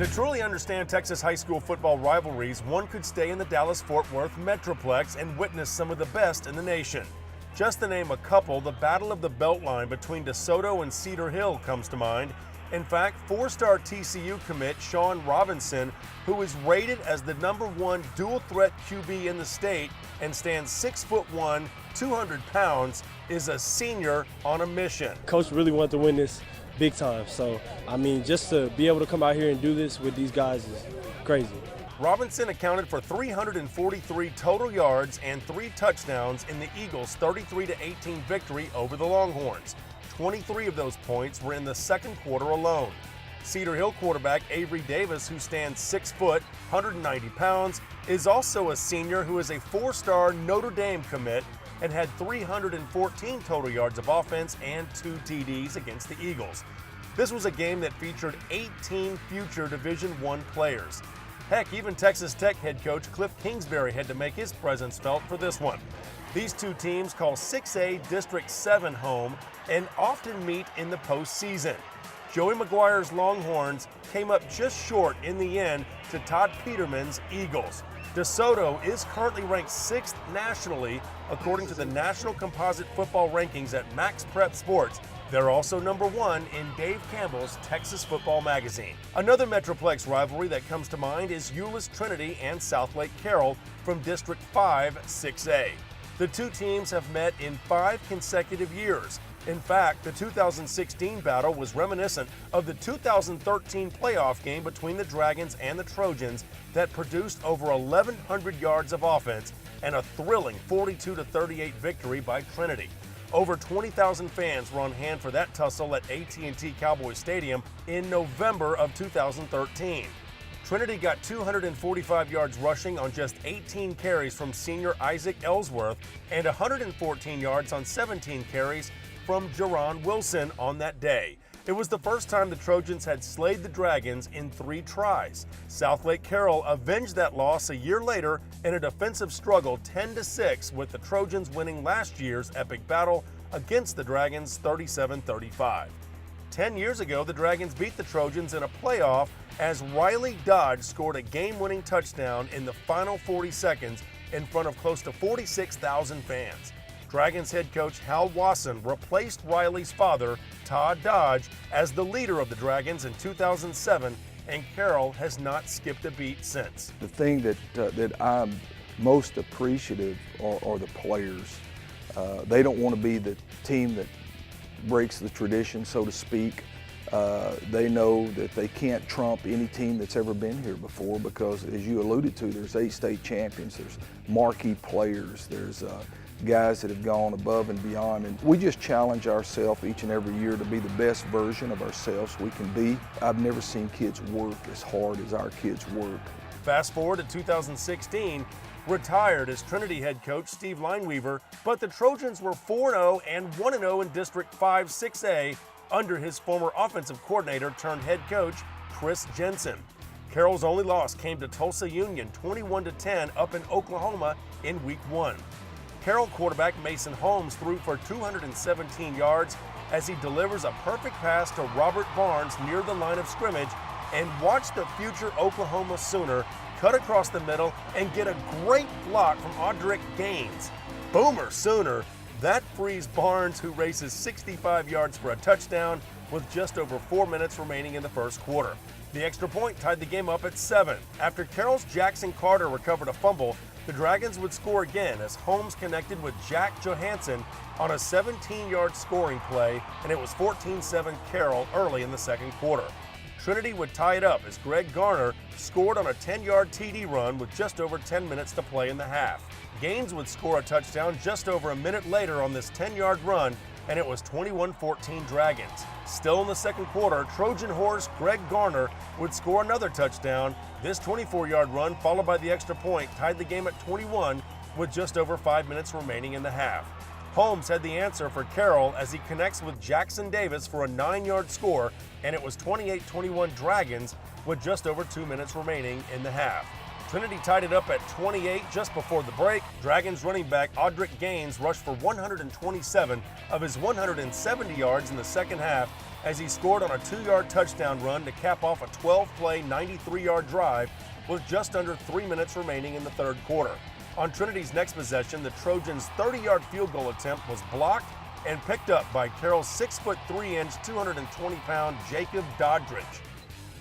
To truly understand Texas high school football rivalries, one could stay in the Dallas-Fort Worth Metroplex and witness some of the best in the nation. Just to name a couple, the Battle of the Beltline between DeSoto and Cedar Hill comes to mind. In fact, four-star TCU commit Shawn Robinson, who is rated as the #1 dual-threat QB in the state and stands 6'1", 200 pounds, is a senior on a mission. Coach really wanted to win this big time. So, I mean, just to be able to come out here and do this with these guys is crazy. Robinson accounted for 343 total yards and 3 touchdowns in the Eagles' 33-18 victory over the Longhorns. 23 of those points were in the second quarter alone. Cedar Hill quarterback Avery Davis, who stands 6 foot, 190 pounds, is also a senior who is a 4-star Notre Dame commit and had 314 total yards of offense and 2 TDs against the Eagles. This was a game that featured 18 future Division I players. Heck, even Texas Tech head coach Cliff Kingsbury had to make his presence felt for this one. These two teams call 6A District 7 home and often meet in the postseason. Joey McGuire's Longhorns came up just short in the end to Todd Peterman's Eagles. DeSoto is currently ranked 6th nationally according to the National Composite Football Rankings at Max Prep Sports. They're also #1 in Dave Campbell's Texas Football Magazine. Another Metroplex rivalry that comes to mind is Euless Trinity and Southlake Carroll from District 5 6A. The two teams have met in 5 consecutive years. In fact, the 2016 battle was reminiscent of the 2013 playoff game between the Dragons and the Trojans that produced over 1,100 yards of offense and a thrilling 42-38 victory by Trinity. Over 20,000 fans were on hand for that tussle at AT&T Cowboy Stadium in November of 2013. Trinity got 245 yards rushing on just 18 carries from senior Isaac Ellsworth and 114 yards on 17 carries from Jerron Wilson on that day. It was the first time the Trojans had slayed the Dragons in 3 tries. Southlake Carroll avenged that loss a year later in a defensive struggle 10-6, with the Trojans winning last year's epic battle against the Dragons 37-35. 10 years ago, the Dragons beat the Trojans in a playoff as Riley Dodge scored a game-winning touchdown in the final 40 seconds in front of close to 46,000 fans. Dragons head coach Hal Wasson replaced Riley's father, Todd Dodge, as the leader of the Dragons in 2007, and Carroll has not skipped a beat since. The thing that I'm most appreciative are the players. They don't want to be the team that breaks the tradition, so to speak. They know that they can't trump any team that's ever been here before because, as you alluded to, there's 8 state champions, there's marquee players, there's guys that have gone above and beyond, and we just challenge ourselves each and every year to be the best version of ourselves we can be. I've never seen kids work as hard as our kids work. Fast forward to 2016, retired as Trinity head coach Steve Lineweaver, but the Trojans were 4-0 and 1-0 in District 5 6A under his former offensive coordinator turned head coach Chris Jensen. Carroll's only loss came to Tulsa Union 21-10 up in Oklahoma in Week 1. Carroll quarterback Mason Holmes threw for 217 yards as he delivers a perfect pass to Robert Barnes near the line of scrimmage, and watch the future Oklahoma Sooner cut across the middle and get a great block from Audric Gaines. Boomer Sooner! That frees Barnes, who races 65 yards for a touchdown with just over 4 minutes remaining in the first quarter. The extra point tied the game up at 7. After Carroll's Jackson Carter recovered a fumble, the Dragons would score again as Holmes connected with Jack Johansson on a 17-yard scoring play, and it was 14-7 Carroll early in the second quarter. Trinity would tie it up as Greg Garner scored on a 10-yard TD run with just over 10 minutes to play in the half. Gaines would score a touchdown just over a minute later on this 10-yard run, and it was 21-14 Dragons. Still in the second quarter, Trojan horse Greg Garner would score another touchdown. This 24-yard run, followed by the extra point, tied the game at 21 with just over 5 minutes remaining in the half. Holmes had the answer for Carroll as he connects with Jackson Davis for a 9-yard score, and it was 28-21 Dragons with just over 2 minutes remaining in the half. Trinity tied it up at 28 just before the break. Dragons running back Audric Gaines rushed for 127 of his 170 yards in the second half as he scored on a 2-yard touchdown run to cap off a 12-play, 93-yard drive with just under 3 minutes remaining in the third quarter. On Trinity's next possession, the Trojans' 30-yard field goal attempt was blocked and picked up by Carroll's 6'3", 220-pound Jacob Doddridge.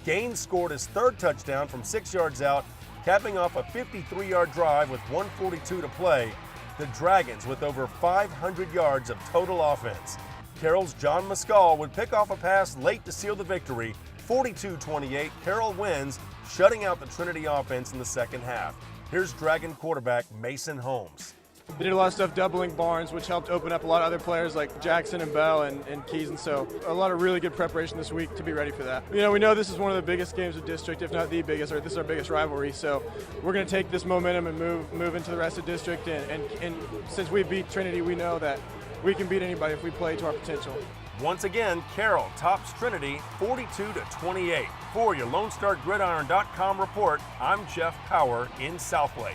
Gaines scored his third touchdown from 6 yards out, capping off a 53-yard drive with 1:42 to play. The Dragons with over 500 yards of total offense. Carroll's John Mescal would pick off a pass late to seal the victory. 42-28, Carroll wins, shutting out the Trinity offense in the second half. Here's Dragon quarterback Mason Holmes. They did a lot of stuff doubling Barnes, which helped open up a lot of other players like Jackson and Bell and Keys, and so a lot of really good preparation this week to be ready for that. You know, we know this is one of the biggest games of district, if not the biggest, or this is our biggest rivalry, so we're going to take this momentum and move into the rest of district, and since we beat Trinity, we know that we can beat anybody if we play to our potential. Once again, Carroll tops Trinity 42-28. For your LoneStarGridiron.com report, I'm Jeff Power in Southlake.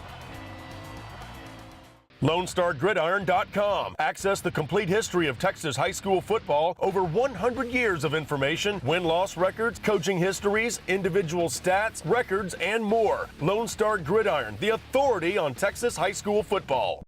LoneStarGridiron.com. Access the complete history of Texas high school football, over 100 years of information, win-loss records, coaching histories, individual stats, records, and more. Lone Star Gridiron, the authority on Texas high school football.